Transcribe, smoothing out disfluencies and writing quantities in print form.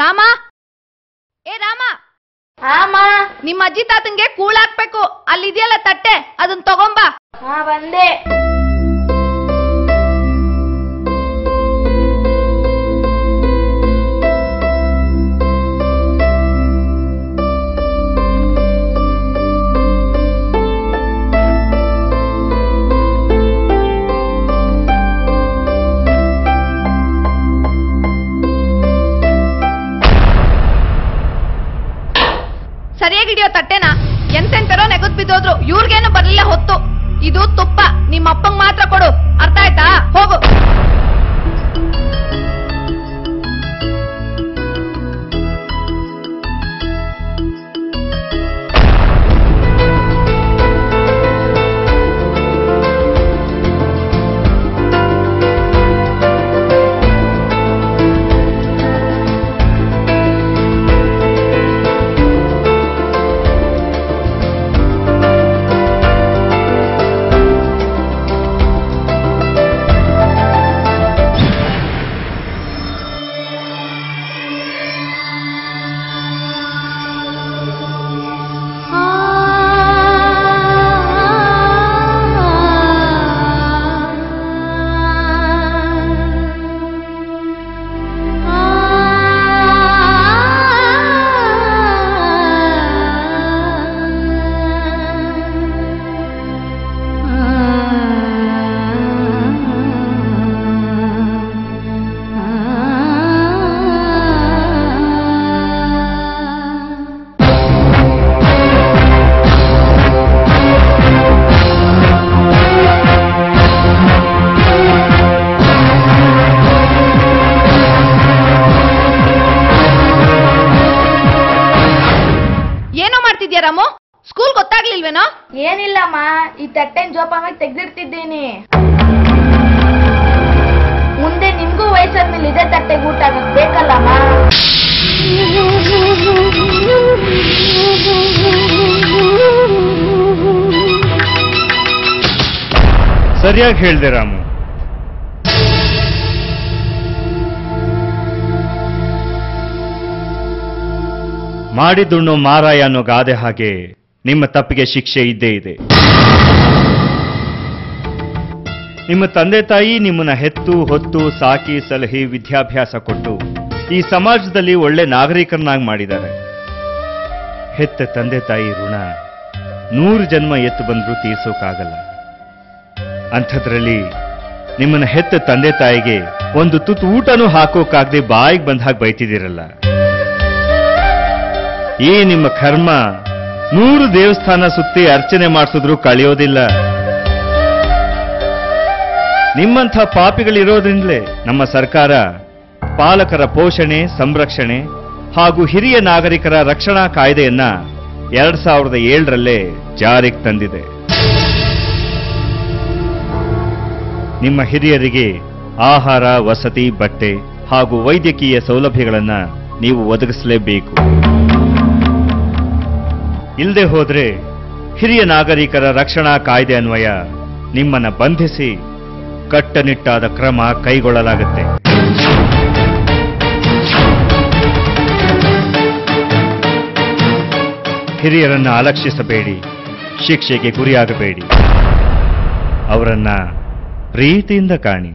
ರಾಮ, ಏ ರಾಮ, ನಿಮ್ಮ ಅಜ್ಜಿ ತಾತಂಗೆ ಕೂಳಾಕ್ಬೇಕು. ಅಲ್ಲಿದೆಯಲ್ಲ ತಟ್ಟೆ, ಅದನ್ನ ತಗೊಂಬಾ. ಬಂದೆ. ಸರಿಯಾಗಿ ಹಿಡಿಯೋ ತಟ್ಟೆನ. ಎಂತೆಂತರೋ ನೆಗದ್ ಬಿದ್ದೋದ್ರು, ಇವ್ರಿಗೇನು ಬರ್ಲಿಲ್ಲ ಹೊತ್ತು. ಇದು ತುಪ್ಪ, ನಿಮ್ಮ ಅಪ್ಪಂಗ್ ಮಾತ್ರ ಕೊಡು, ಅರ್ಥ ಆಯ್ತಾ? ಹೋಗು. ರಾಮು, ಸ್ಕೂಲ್ ಗೊತ್ತಾಗ್ಲಿಲ್ವೇನೋ? ಏನಿಲ್ಲಮ್ಮ, ಈ ತಟ್ಟೆನ್ ಜೋಪಾನಾಗಿ ತೆಗ್ದಿಡ್ತಿದ್ದೀನಿ. ಮುಂದೆ ನಿಮ್ಗೂ ವಯಸ್ಸಾದ್ಮೇಲೆ ಇದೇ ತಟ್ಟೆಗೆ ಊಟ ಬೇಕಲ್ಲಮ್ಮ. ಸರಿಯಾಗಿ ಹೇಳ್ದೆ ರಾಮು. ಮಾಡಿದುಣ್ಣು ಮಾರಾಯ ಅನ್ನೋ ಗಾದೆ ಹಾಗೆ ನಿಮ್ಮ ತಪ್ಪಿಗೆ ಶಿಕ್ಷೆ ಇದ್ದೇ ಇದೆ. ನಿಮ್ಮ ತಂದೆ ತಾಯಿ ನಿಮ್ಮನ್ನ ಹೆತ್ತು ಹೊತ್ತು ಸಾಕಿ ಸಲಹಿ ವಿದ್ಯಾಭ್ಯಾಸ ಕೊಟ್ಟು ಈ ಸಮಾಜದಲ್ಲಿ ಒಳ್ಳೆ ನಾಗರಿಕರನ್ನಾಗಿ ಮಾಡಿದ್ದಾರೆ. ಹೆತ್ತ ತಂದೆ ತಾಯಿ ಋಣ 100 ಜನ್ಮ ಎತ್ತು ಬಂದ್ರೂ ತೀರ್ಸೋಕ್ಕಾಗಲ್ಲ. ಅಂಥದ್ರಲ್ಲಿ ನಿಮ್ಮನ್ನ ಹೆತ್ತ ತಂದೆ ತಾಯಿಗೆ ಒಂದು ತುತ್ತು ಊಟನೂ ಹಾಕೋಕ್ಕಾಗದೆ ಬಾಯಿಗೆ ಬಂದ ಹಾಗೆ ಬೈತಿದ್ದೀರಲ್ಲ. ಈ ನಿಮ್ಮ ಕರ್ಮ 100 ದೇವಸ್ಥಾನ ಸುತ್ತಿ ಅರ್ಚನೆ ಮಾಡಿಸಿದ್ರೂ ಕಳೆಯೋದಿಲ್ಲ. ನಿಮ್ಮಂಥ ಪಾಪಿಗಳಿರೋದ್ರಿಂದಲೇ ನಮ್ಮ ಸರ್ಕಾರ ಪಾಲಕರ ಪೋಷಣೆ, ಸಂರಕ್ಷಣೆ ಹಾಗೂ ಹಿರಿಯ ನಾಗರಿಕರ ರಕ್ಷಣಾ ಕಾಯ್ದೆಯನ್ನ 2007ರಲ್ಲೇ ಜಾರಿಗೆ ತಂದಿದೆ. ನಿಮ್ಮ ಹಿರಿಯರಿಗೆ ಆಹಾರ, ವಸತಿ, ಬಟ್ಟೆ ಹಾಗೂ ವೈದ್ಯಕೀಯ ಸೌಲಭ್ಯಗಳನ್ನ ನೀವು ಒದಗಿಸಲೇಬೇಕು. ಇಲ್ಲದೆ ಹೋದ್ರೆ ಹಿರಿಯ ನಾಗರಿಕರ ರಕ್ಷಣಾ ಕಾಯ್ದೆ ಅನ್ವಯ ನಿಮ್ಮನ್ನ ಬಂಧಿಸಿ ಕಟ್ಟುನಿಟ್ಟಾದ ಕ್ರಮ ಕೈಗೊಳ್ಳಲಾಗುತ್ತೆ. ಹಿರಿಯರನ್ನ ಅಲಕ್ಷಿಸಬೇಡಿ, ಶಿಕ್ಷೆಗೆ ಗುರಿಯಾಗಬೇಡಿ, ಅವರನ್ನ ಪ್ರೀತಿಯಿಂದ ಕಾಣಿ.